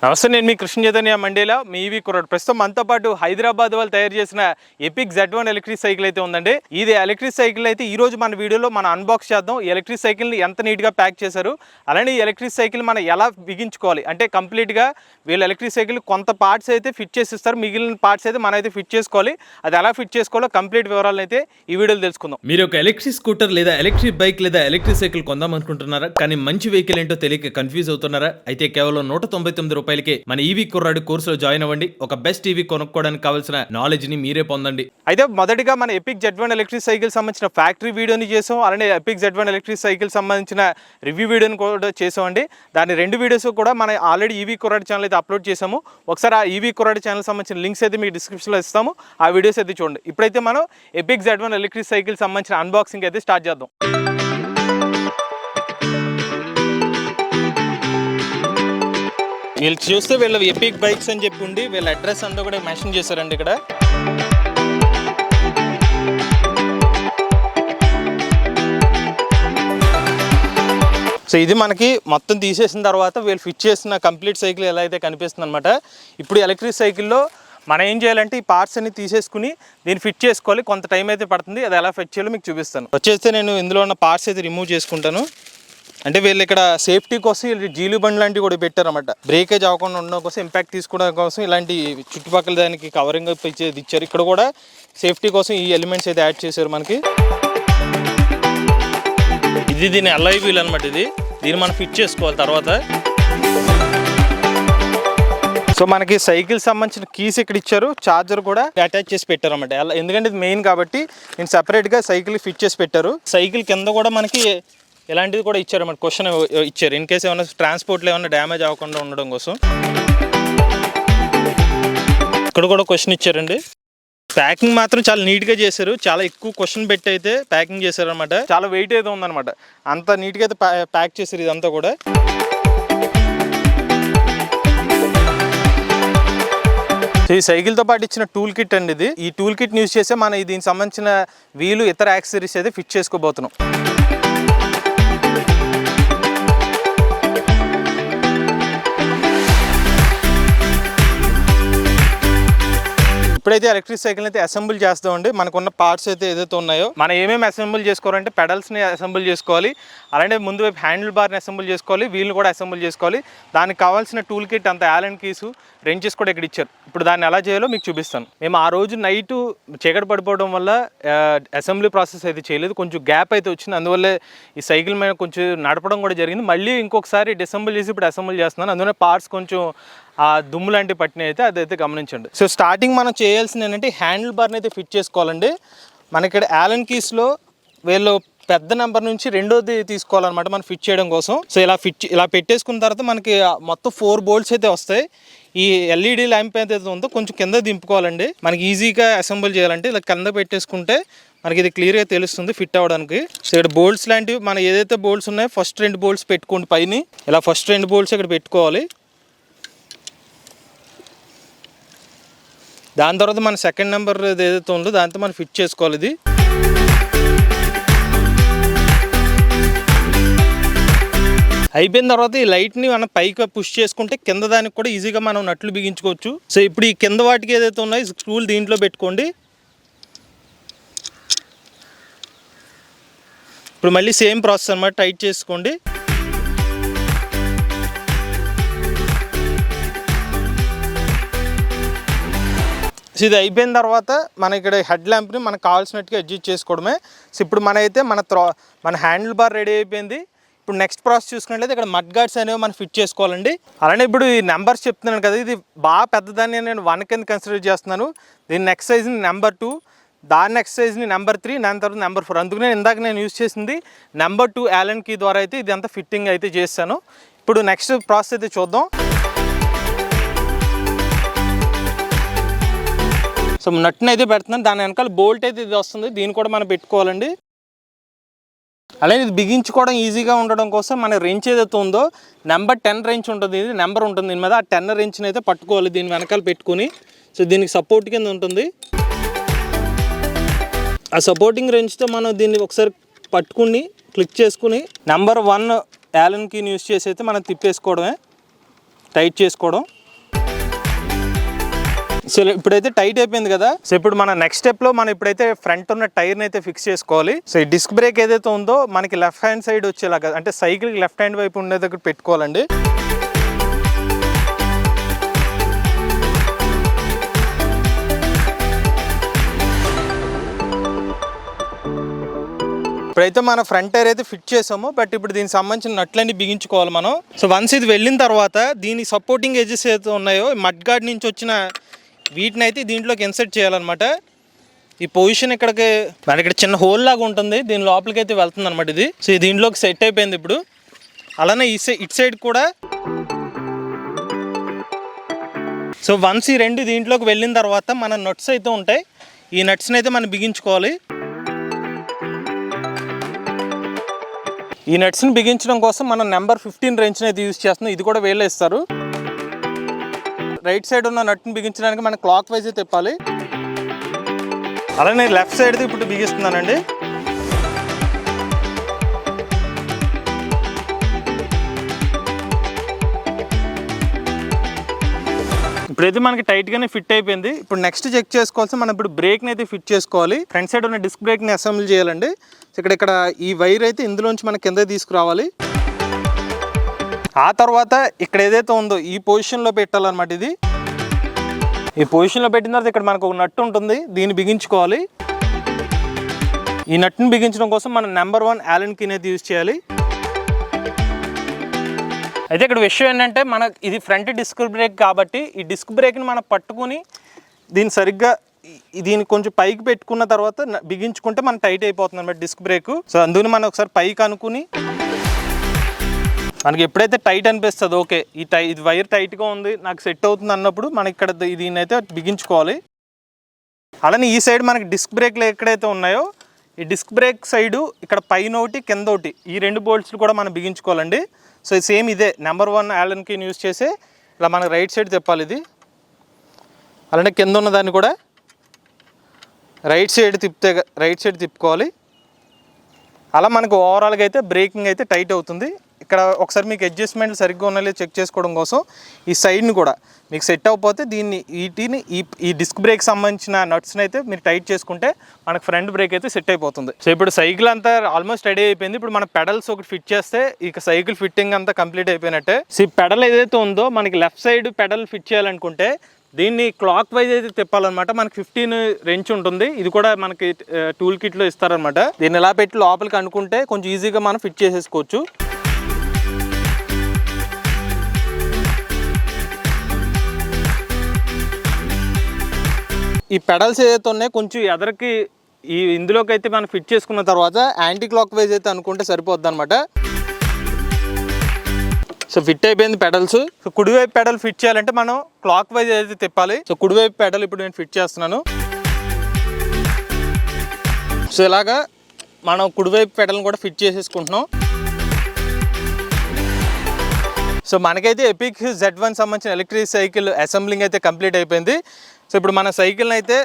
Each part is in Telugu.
నమస్తే, నేను మీ కృష్ణ చైతన్య మండేలా మీ ఈవీ కుర్రాడు. ప్రస్తుతం మనతో పాటు హైదరాబాద్ వాళ్ళు తయారు చేసిన ఎపిక్ Z1 ఎలక్ట్రిక్ సైకిల్ అయితే ఉందండి. ఇది ఎలక్ట్రిక్ సైకిల్ అయితే ఈ రోజు మన వీడియోలో మనం అన్బాక్స్ చేద్దాం. ఈ ఎలక్ట్రిక్ సైకిల్ని ఎంత నీట్గా ప్యాక్ చేశారు, అలానే ఈ ఎలక్ట్రిక్ సైకిల్ మనం ఎలా బిగించుకోవాలి అంటే కంప్లీట్గా వీళ్ళు ఎలక్ట్రిక్ సైకిల్ కొంత పార్ట్స్ అయితే ఫిట్ చేసి ఇస్తారు, మిగిలిన పార్ట్స్ అయితే మనం అయితే ఫిట్ చేసుకోవాలి. అది ఎలా ఫిట్ చేసుకోవాలో కంప్లీట్ వివరాలను అయితే ఈ వీడియోలో తెలుసుకుందాం. మీరు ఒక ఎలక్ట్రిక్ స్కూటర్ లేదా ఎలక్ట్రిక్ బైక్ లేదా ఎలక్ట్రిక్ సైకిల్ కొందాం అనుకుంటున్నారా? కానీ మంచి వెహికల్ ఏంటో తెలియక కన్ఫ్యూజ్ అవుతున్నారా? అయితే కేవలం 199 రూపాయలకే మన ఈవీ కుర్రాడు కోర్సులో జాయిన్ అవ్వండి. ఒక బెస్ట్ ఈవీ కొనుక్కోవడానికి కావాల్సిన నాలెడ్జ్ ని మీరే పొందండి. అయితే మొదటిగా మన ఎపిక్ Z1 ఎలక్ట్రిక్ సైకిల్ సంబంధించిన ఫ్యాక్టరీ వీడియోని చేసాం, అలానే ఎపిక్ Z1 ఎలక్ట్రిక్ సైకిల్ సంబంధించిన రివ్యూ వీడియోని కూడా చేసామండి. దాని రెండు వీడియోస్ కూడా మన ఆల్రెడీ ఈవీ కుర్రాడు ఛానల్ అయితే అప్లోడ్ చేసాము. ఒకసారి ఆ ఈవీ కుర్రాడు ఛానల్ సంబంధించిన లింక్స్ అయితే మీకు డిస్క్రిప్షన్లో ఇస్తాము, ఆ వీడియోస్ అయితే చూడండి. ఇప్పుడైతే మనం ఎపిక్ Z1 ఎలక్ట్రిక్ సైకిల్ సంబంధించిన అన్బాక్సింగ్ అయితే స్టార్ట్ చేద్దాం. వీళ్ళు చూస్తే వీళ్ళ ఎపిక్ బైక్స్ అని చెప్పి ఉండి వీళ్ళ అడ్రస్ అంతా కూడా మెన్షన్ చేశారండి ఇక్కడ. సో ఇది మనకి మొత్తం తీసేసిన తర్వాత వీళ్ళు ఫిట్ చేసిన కంప్లీట్ సైకిల్ ఎలా అయితే కనిపిస్తుంది అనమాట. ఇప్పుడు ఎలక్ట్రిక్ సైకిల్లో మనం ఏం చేయాలంటే ఈ పార్ట్స్ అన్ని తీసేసుకుని దీన్ని ఫిట్ చేసుకోవాలి. కొంత టైం అయితే పడుతుంది, అది ఎలా ఫిట్ చేయాలో మీకు చూపిస్తాను. వచ్చేస్తే నేను ఇందులో ఉన్న పార్ట్స్ అయితే రిమూవ్ చేసుకుంటాను. అంటే వీళ్ళు ఇక్కడ సేఫ్టీ కోసం జీలు బండ్ లాంటివి కూడా పెట్టారన్నమాట. బ్రేకేజ్ అవ్వకుండా ఉండడం కోసం, ఇంపాక్ట్ తీసుకోవడం కోసం ఇలాంటి చుట్టుపక్కల దానికి కవరింగ్ ఇచ్చారు. ఇక్కడ కూడా సేఫ్టీ కోసం ఈ ఎలిమెంట్స్ అయితే యాడ్ చేశారు మనకి. ఇది దీని అలై వీల్ అనమాట. దీన్ని మనం ఫిట్ చేసుకోవాలి తర్వాత. సో మనకి సైకిల్ సంబంధించిన కీస్ ఇక్కడ ఇచ్చారు, ఛార్జర్ కూడా అటాచ్ చేసి పెట్టారు అనమాట. ఎందుకంటే ఇది మెయిన్ కాబట్టి నేను సపరేట్గా సైకిల్ ఫిట్ చేసి పెట్టారు. సైకిల్ కింద కూడా మనకి ఇలాంటిది కూడా ఇచ్చారు అన్నమాట. క్వశ్చన్ ఇచ్చారు ఇన్ కేసు ఏమైనా ట్రాన్స్పోర్ట్లో ఏమైనా డ్యామేజ్ అవ్వకుండా ఉండడం కోసం. ఇక్కడ కూడా క్వశ్చన్ ఇచ్చారండి. ప్యాకింగ్ మాత్రం చాలా నీట్గా చేశారు, చాలా ఎక్కువ క్వశ్చన్ పెట్టి అయితే ప్యాకింగ్ చేశారు అనమాట. చాలా వెయిట్ అయితే ఉందన్నమాట, అంత నీట్గా అయితే ప్యాక్ చేశారు ఇదంతా కూడా. ఈ సైకిల్తో పాటు ఇచ్చిన టూల్ కిట్ అండి ఇది. ఈ టూల్ కిట్ యూజ్ చేసే మనం దీనికి సంబంధించిన వీలు ఇతర యాక్సెసరీస్ అయితే ఫిట్ చేసుకోబోతున్నాం. ఇప్పుడైతే ఎలక్ట్రిక్ సైకిల్ అయితే అసెంబుల్ చేస్తామండి. మనకున్న పార్ట్స్ అయితే ఏదైతే ఉన్నాయో మనం ఏమేమి అసెంబుల్ చేసుకోవాలంటే పెడల్స్ని అసెంబుల్ చేసుకోవాలి, అలానే ముందు వైపు హ్యాండిల్ బార్ని అసెంబుల్ చేసుకోవాలి, వీల్ని కూడా అసెంబుల్ చేసుకోవాలి. దానికి కావాల్సిన టూల్ కిట్ అంత యాలన్ కీసు, రెంచెస్ కూడా ఇక్కడ ఇచ్చారు. ఇప్పుడు దాన్ని ఎలా చేయాలో మీకు చూపిస్తాను. మేము ఆ రోజు నైట్ చీకటి పడిపోవడం వల్ల అసెంబ్లీ ప్రాసెస్ అయితే చేయలేదు, కొంచెం గ్యాప్ అయితే వచ్చింది. అందువల్లే ఈ సైకిల్ మీద కొంచెం నడపడం కూడా జరిగింది. మళ్ళీ ఇంకొకసారి డిసెంబుల్ చేసి ఇప్పుడు అసెంబుల్ చేస్తున్నాను. అందువల్ల పార్ట్స్ కొంచెం ఆ దుమ్ము లాంటి పట్టిన అయితే అదైతే గమనించండి. సో స్టార్టింగ్ మనం చేయాల్సింది ఏంటంటే హ్యాండిల్ బార్ని అయితే ఫిట్ చేసుకోవాలండి. మనకి ఇక్కడ యాలన్ కీస్లో వీళ్ళు పెద్ద నెంబర్ నుంచి రెండోది తీసుకోవాలన్నమాట మనం ఫిట్ చేయడం కోసం. సో ఇలా పెట్టేసుకున్న తర్వాత మనకి మొత్తం 4 బోల్ట్స్ అయితే వస్తాయి. ఈ ఎల్ఈడి ల్యాంప్ అయితే ఉందో కొంచెం కింద దింపుకోవాలండి. మనకి ఈజీగా అసెంబుల్ చేయాలంటే ఇలా కింద పెట్టేసుకుంటే మనకి ఇది క్లియర్గా తెలుస్తుంది ఫిట్ అవ్వడానికి. సో ఇక్కడ బోల్ట్స్ లాంటివి మన ఏదైతే బోల్ట్స్ ఉన్నాయో ఫస్ట్ 2 బోల్ట్స్ పెట్టుకోండి పైన. ఇలా ఫస్ట్ 2 బోల్ట్స్ ఇక్కడ పెట్టుకోవాలి. దాని తర్వాత మన సెకండ్ నెంబర్ ఏదైతే ఉందో దాంతో మనం ఫిట్ చేసుకోవాలి. ఇది అయిపోయిన తర్వాత ఈ లైట్ని మనం పైకి పుష్ చేసుకుంటే కింద దానికి కూడా ఈజీగా మనం నట్లు బిగించుకోవచ్చు. సో ఇప్పుడు ఈ కింద వాటికి ఏదైతే ఉన్నాయో స్క్రూలు దీంట్లో పెట్టుకోండి. ఇప్పుడు మళ్ళీ సేమ్ ప్రాసెస్ అన్నమాట, టైట్ చేసుకోండి. సో ఇది అయిపోయిన తర్వాత మన ఇక్కడ హెడ్ ల్యాంప్ని మనకు కావాల్సినట్టుగా అడ్జస్ట్ చేసుకోవడమే. సో ఇప్పుడు మన హ్యాండిల్ బార్ రెడీ అయిపోయింది. ఇప్పుడు నెక్స్ట్ ప్రాసెస్ చూసుకున్నట్లయితే ఇక్కడ మడ్ గార్డ్స్ అనేవి మనం ఫిట్ చేసుకోవాలండి. అలానే ఇప్పుడు ఈ నెంబర్స్ చెప్తున్నాను కదా, ఇది బాగా పెద్దదాన్ని నేను 1 కింద కన్సిడర్ చేస్తున్నాను. దీని నెక్స్ట్ సైజ్ని నెంబర్ 2, దాని నెక్స్ట్ సైజ్ని నెంబర్ 3, దాని తర్వాత నెంబర్ 4. అందుకనే ఇందాక నేను యూజ్ చేసింది నెంబర్ 2 యాలన్ కీ ద్వారా అయితే ఇదంతా ఫిట్టింగ్ అయితే చేస్తాను. ఇప్పుడు నెక్స్ట్ ప్రాసెస్ అయితే చూద్దాం. సో నట్ని అయితే పెడుతున్నాను, దాని వెనకాల బోల్ట్ అయితే ఇది వస్తుంది, దీన్ని కూడా మనం పెట్టుకోవాలండి. అలాగే ఇది బిగించుకోవడం ఈజీగా ఉండడం కోసం మన రెంచ్ ఏదైతే ఉందో నెంబర్ 10 రెంచ్ ఉంటుంది, ఇది నెంబర్ ఉంటుంది దీని మీద. ఆ 10 రెంచ్ని అయితే పట్టుకోవాలి దీని వెనకాల పెట్టుకుని. సో దీనికి సపోర్ట్ కింద ఉంటుంది. ఆ సపోర్టింగ్ రెంచ్తో మనం దీన్ని ఒకసారి పట్టుకుని క్లిక్ చేసుకుని నెంబర్ 1 యాలన్ కీని యూజ్ చేసి అయితే మనం తిప్పేసుకోవడమే. టైట్ చేసుకోవడం. సో ఇప్పుడైతే టైట్ అయిపోయింది కదా. సో ఇప్పుడు మన నెక్స్ట్ స్టెప్లో మనం ఇప్పుడైతే ఫ్రంట్ ఉన్న టైర్ని అయితే ఫిక్స్ చేసుకోవాలి. సో ఈ డిస్క్ బ్రేక్ ఏదైతే ఉందో మనకి లెఫ్ట్ హ్యాండ్ సైడ్ వచ్చేలాగా, అంటే సైకిల్కి లెఫ్ట్ హ్యాండ్ వైపు ఉండే దగ్గర పెట్టుకోవాలండి. ఇప్పుడైతే మన ఫ్రంట్ టైర్ అయితే ఫిట్ చేసాము, బట్ ఇప్పుడు దీనికి సంబంధించిన నట్లన్నీ బిగించుకోవాలి మనం. సో వన్స్ ఇది వెళ్ళిన తర్వాత దీని సపోర్టింగ్ ఎడ్జెస్ ఏదైతే ఉన్నాయో మడ్ గార్డ్ నుంచి వచ్చిన వీటిని అయితే దీంట్లోకి ఇన్సర్ట్ చేయాలన్నమాట. ఈ పొజిషన్ ఇక్కడికి మనకి ఇక్కడ చిన్న హోల్ లాగా ఉంటుంది, దీని లోపలికి అయితే వెళ్తుంది అనమాట ఇది. సో దీంట్లోకి సెట్ అయిపోయింది ఇప్పుడు. అలానే ఇటు సైడ్ కూడా. సో వన్స్ ఈ రెండు దీంట్లోకి వెళ్ళిన తర్వాత మన నట్స్ అయితే ఉంటాయి, ఈ నట్స్ని అయితే మనం బిగించుకోవాలి. ఈ నట్స్ని బిగించడం కోసం మనం నెంబర్ 15 రెంచ్ని అయితే యూజ్ చేస్తున్నాం. ఇది కూడా వేళ్ళు ఇస్తారు. రైట్ సైడ్ ఉన్న నట్ని బిగించడానికి మనం క్లాక్ వైజ్ అయితే తిప్పాలి. అలానే లెఫ్ట్ సైడ్ది ఇప్పుడు బిగిస్తున్నానండి. ఇప్పుడైతే మనకి టైట్గానే ఫిట్ అయిపోయింది. ఇప్పుడు నెక్స్ట్ చెక్ చేసుకోవాల్సి మనం ఇప్పుడు బ్రేక్ని అయితే ఫిట్ చేసుకోవాలి. ఫ్రంట్ సైడ్ ఉన్న డిస్క్ బ్రేక్ని అసెంబ్ల్ చేయాలండి. ఇక్కడ ఈ వైర్ అయితే ఇందులోంచి మన కింద తీసుకురావాలి. ఆ తర్వాత ఇక్కడ ఏదైతే ఉందో ఈ పొజిషన్లో పెట్టాలన్నమాట. ఇది ఈ పొజిషన్లో పెట్టిన తర్వాత ఇక్కడ మనకు ఒక నట్టు ఉంటుంది, దీన్ని బిగించుకోవాలి. ఈ నట్టుని బిగించడం కోసం మనం నెంబర్ 1 యాలన్ కీని అయితే యూజ్ చేయాలి. అయితే ఇక్కడ విషయం ఏంటంటే ఇది ఫ్రంట్ డిస్క్ బ్రేక్ కాబట్టి ఈ డిస్క్ బ్రేక్ని మనం పట్టుకుని దీన్ని సరిగ్గా దీన్ని కొంచెం పైకి పెట్టుకున్న తర్వాత బిగించుకుంటే మనం టైట్ అయిపోతుంది అన్నమాట డిస్క్ బ్రేక్. సో అందుకని మనం ఒకసారి పైకి అనుకుని మనకి ఎప్పుడైతే టైట్ అనిపిస్తుంది, ఓకే ఇది వైర్ టైట్గా ఉంది నాకు సెట్ అవుతుంది అన్నప్పుడు మనకి ఇక్కడ దీన్ని అయితే బిగించుకోవాలి. అలానే ఈ సైడ్ మనకి డిస్క్ బ్రేక్లు ఎక్కడైతే ఉన్నాయో ఈ డిస్క్ బ్రేక్ సైడు ఇక్కడ పైన ఒకటి కింద ఒకటి ఈ 2 బోల్ట్స్లు కూడా మనం బిగించుకోవాలండి. సో సేమ్ ఇదే నెంబర్ 1 యాలన్ కీని యూజ్ చేసి ఇలా మనకి రైట్ సైడ్ తిప్పాలి ఇది. అలానే కింద ఉన్నదాన్ని కూడా రైట్ సైడ్ తిప్పుకోవాలి. అలా మనకు ఓవరాల్గా అయితే బ్రేకింగ్ అయితే టైట్ అవుతుంది. ఇక్కడ ఒకసారి మీకు అడ్జస్ట్మెంట్లు సరిగ్గా ఉన్నాయో చెక్ చేసుకోవడం కోసం ఈ సైడ్ని కూడా మీకు సెట్ అవ్వకపోతే వీటిని ఈ డిస్క్ బ్రేక్ సంబంధించిన నట్స్ని అయితే మీరు టైట్ చేసుకుంటే మనకు ఫ్రంట్ బ్రేక్ అయితే సెట్ అయిపోతుంది. సో ఇప్పుడు సైకిల్ అంతా ఆల్మోస్ట్ రెడీ అయిపోయింది. ఇప్పుడు మన పెడల్స్ ఒకటి ఫిట్ చేస్తే ఇక సైకిల్ ఫిట్టింగ్ అంతా కంప్లీట్ అయిపోయినట్టే. సో ఈ పెడల్ ఏదైతే ఉందో మనకి లెఫ్ట్ సైడ్ పెడల్ ఫిట్ చేయాలనుకుంటే దీన్ని క్లాక్ వైజ్ అయితే తిప్పాలన్నమాట. మనకి 15 రెంచ్ ఉంటుంది, ఇది కూడా మనకి టూల్ కిట్లో ఇస్తారనమాట. దీన్ని ఎలా పెట్టి లోపలికి అనుకుంటే కొంచెం ఈజీగా మనం ఫిట్ చేసేసుకోవచ్చు. ఈ పెడల్స్ ఏదైతే ఉన్నాయో కొంచెం ఎదరికి ఇందులోకి అయితే మనం ఫిట్ చేసుకున్న తర్వాత యాంటీ క్లాక్ వైజ్ అయితే అనుకుంటే సరిపోద్ది అనమాట. సో ఫిట్ అయిపోయింది పెడల్స్. సో కుడివైపు పెడల్ ఫిట్ చేయాలంటే మనం క్లాక్ వైజ్ అయితే తిప్పాలి. సో కుడివైపు పెడల్ ఇప్పుడు నేను ఫిట్ చేస్తున్నాను. సో ఇలాగా మనం కుడివైపు పెడల్ని కూడా ఫిట్ చేసేసుకుంటున్నాం. సో మనకైతే ఎపిక్ Z1 సంబంధించిన ఎలక్ట్రిక్ సైకిల్ అసెంబ్లింగ్ అయితే కంప్లీట్ అయిపోయింది. సో ఇప్పుడు మన సైకిల్ని అయితే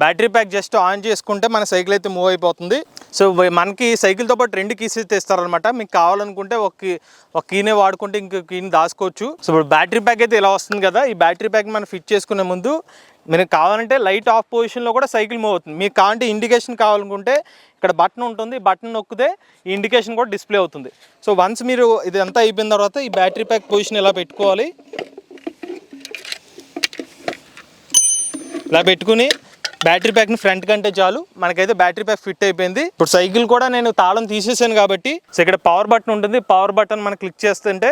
బ్యాటరీ ప్యాక్ జస్ట్ ఆన్ చేసుకుంటే మన సైకిల్ అయితే మూవ్ అయిపోతుంది. సో మనకి సైకిల్తో పాటు 2 కీస్ అయితే ఇస్తారనమాట. మీకు కావాలనుకుంటే ఒక కీనే వాడుకుంటే ఇంకో కీని దాచుకోవచ్చు. సో ఇప్పుడు బ్యాటరీ ప్యాక్ అయితే ఇలా వస్తుంది కదా. ఈ బ్యాటరీ ప్యాక్ మనం ఫిట్ చేసుకునే ముందు మీరు కావాలంటే లైట్ ఆఫ్ పొజిషన్లో కూడా సైకిల్ మూవ్ అవుతుంది. మీకు కావాలంటే ఇండికేషన్ కావాలనుకుంటే ఇక్కడ బటన్ ఉంటుంది, బటన్ నొక్కితే ఈ ఇండికేషన్ కూడా డిస్ప్లే అవుతుంది. సో వన్స్ మీరు ఇదంతా అయిపోయిన తర్వాత ఈ బ్యాటరీ ప్యాక్ పొజిషన్ ఇలా పెట్టుకోవాలి. ఇలా పెట్టుకుని బ్యాటరీ ప్యాక్ని ఫ్రంట్ కంటే చాలు మనకైతే బ్యాటరీ ప్యాక్ ఫిట్ అయిపోయింది. ఇప్పుడు సైకిల్ కూడా నేను తాళం తీసేసాను కాబట్టి సో ఇక్కడ పవర్ బటన్ ఉంటుంది. పవర్ బటన్ మనం క్లిక్ చేస్తుంటే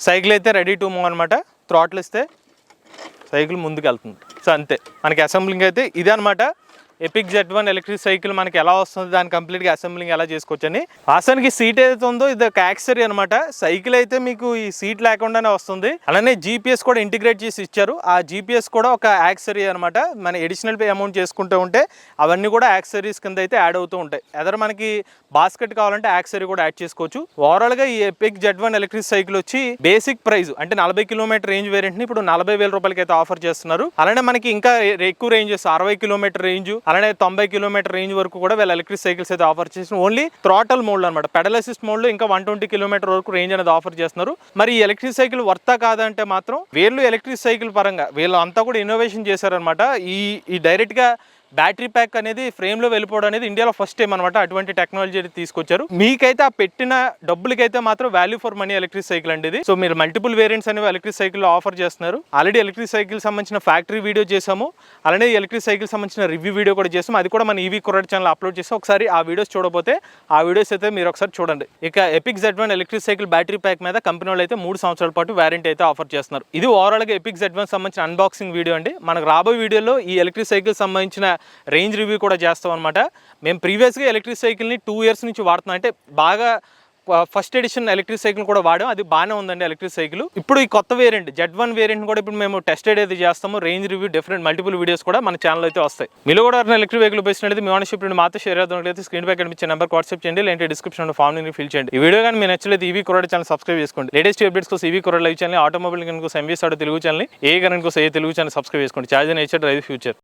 సైకిల్ అయితే రెడీ టు మూవ్ అనమాట. థ్రాటిల్ ఇస్తే సైకిల్ ముందుకు వెళ్తుంది. సో అంతే మనకి అసెంబ్లింగ్ అయితే ఇదే అనమాట. ఎపిక్ Z1 ఎలక్ట్రిక్ సైకిల్ మనకి ఎలా వస్తుంది, దాని కంప్లీట్గా అసెంబ్లింగ్ ఎలా చేసుకోవచ్చు అని. వాస్తవానికి సీట్ ఏదైతే ఉందో ఇది ఒక యాక్సెసరీ అనమాట. సైకిల్ అయితే మీకు ఈ సీట్ లేకుండానే వస్తుంది. అలానే GPS కూడా ఇంటిగ్రేట్ చేసి ఇచ్చారు. ఆ GPS కూడా ఒక యాక్సెసరీ అనమాట. మన ఎడిషనల్ అమౌంట్ చేసుకుంటూ ఉంటే అవన్నీ కూడా యాక్సెసరీస్ కింద అయితే యాడ్ అవుతూ ఉంటాయి. ఎదర మనకి బాస్కెట్ కావాలంటే యాక్సెసరీ కూడా యాడ్ చేసుకోవచ్చు. ఓవరాల్గా ఈ ఎపిక్ Z1 ఎలక్ట్రిక్ సైకిల్ వచ్చి బేసిక్ ప్రైస్ అంటే 40 కిలోమీటర్ రేంజ్ వేరియంట్ని ఇప్పుడు 40,000 రూపాయలకి అయితే ఆఫర్ చేస్తున్నారు. అలానే మనకి ఇంకా ఎక్కువ రేంజెస్ 60 కిలోమీటర్ రేంజ్, అలానే 90 కిలోమీటర్ రేంజ్ వరకు కూడా వీళ్ళు ఎలక్ట్రిక్ సైకిల్స్ అయితే ఆఫర్ చేస్తున్నారు. ఓన్లీ థ్రాటల్ మోడ్ అనమాట, పెడల్ అసిస్ట్ మోడ్ లో ఇంకా 120 కిలోమీటర్ వరకు రేంజ్ అనేది ఆఫర్ చేస్తున్నారు. మరి ఈ ఎలక్ట్రిక్ సైకిల్ వర్తా కాదంటే మాత్రం వీళ్ళు ఎలక్ట్రిక్ సైకిల్ పరంగా వీళ్ళు అంతా కూడా ఇన్నోవేషన్ చేశారనమాట. ఈ డైరెక్ట్ గా బ్యాటరీ ప్యాక్ అనేది ఫ్రేమ్ లో వెళ్ళిపోవడం అనేది ఇండియాలో ఫస్ట్ టైం అనమాట. అటువంటి టెక్నాలజీ తీసుకొచ్చారు. మీకైతే ఆ పెట్టిన డబ్బులకైతే మాత్రం value for money electric cycle అండి ఇది. సో మీరు మల్టిపుల్ వేరియంట్స్ అనేవి ఎలక్ట్రిక్ సైకిల్ ఆఫర్ చేస్తున్నారు. ఆల్రెడీ ఎలక్ట్రిక్ సైకిల్ సంబంధించిన ఫ్యాక్టరీ వీడియో చేసాము, అలానే ఎలక్ట్రిక్ సైకిల్ సంబంధించిన రివ్యూ వీడియో కూడా చేసాము. అది కూడా మన ఈవీ కుర్రాడు ఛానల్ అప్లోడ్ చేసాం. ఒకసారి ఆ వీడియోస్ చూడకపోతే ఆ వీడియోస్ అయితే మీరు ఒకసారి చూడండి. ఇక epic Z1 electric cycle battery pack మీద కంపెనీ వాళ్ళు అయితే 3 సంవత్సరాల పాటు వారంటీ అయితే ఆఫర్ చేస్తున్నారు. ఇది ఓవరాల్ గా ఎపిక్ Z1 సంబంధించిన అన్బాక్సింగ్ వీడియో అండి. మనకు రాబోయే వీడియోలో ఈ ఎలక్ట్రిక్ సైకిల్ సంబంధించిన రేంజ్ రివ్యూ కూడా చేస్తాం అనమాట. మేము ప్రీవియస్గా ఎలక్ట్రిక్ సైకిల్ని 2 ఇయర్స్ నుంచి వాడుతున్నాం. అంటే బాగా ఫస్ట్ ఎడిషన్ ఎలక్ట్రిక్ సైకిల్ కూడా వాడాం, అది బాగానే ఉందండి ఎలక్ట్రిక్ సైకిల్. ఇప్పుడు ఈ కొత్త వేరియంట్ Z1 వేరియంట్ కూడా ఇప్పుడు మేము టెస్టెడ్ అయితే చేస్తాము. Range review different multiple videos కూడా మన ఛానల్ అయితే వస్తాయి. మీలో కూడా ఎలక్ట్రిక్ వెహికల్ ఉపయోగించినట్లయితే మీ ఓనర్షిప్ నుండి మాతో షేర్ అవుతున్నట్లయితే స్క్రీన్ పై కనిపించే నెంబర్ వాట్సాప్ చేయండి, లేదంటే డిస్క్రిప్షన్ ఫామ్ ని ఫిల్ చేయండి. ఈ వీడియో కానీ మీ నచ్చలేదు ఈవీ కుర్రాడు ఛానల్ సబ్స్క్రైబ్ చేసుకోండి. లేటెస్ట్ అప్డేట్స్ కోసం ఈవీ కుర్రాడు లైవ్ ఛానల్, ఆటోమొబైల్ కోసం ఎంవీఎస్ ఆటో తెలుగు ఛానల్, ఏ కరెంట్ కోసం ఏ తెలుగు ఛానల్ సబ్స్క్రైబ్ చేసుకోండి. Charge nature drive future.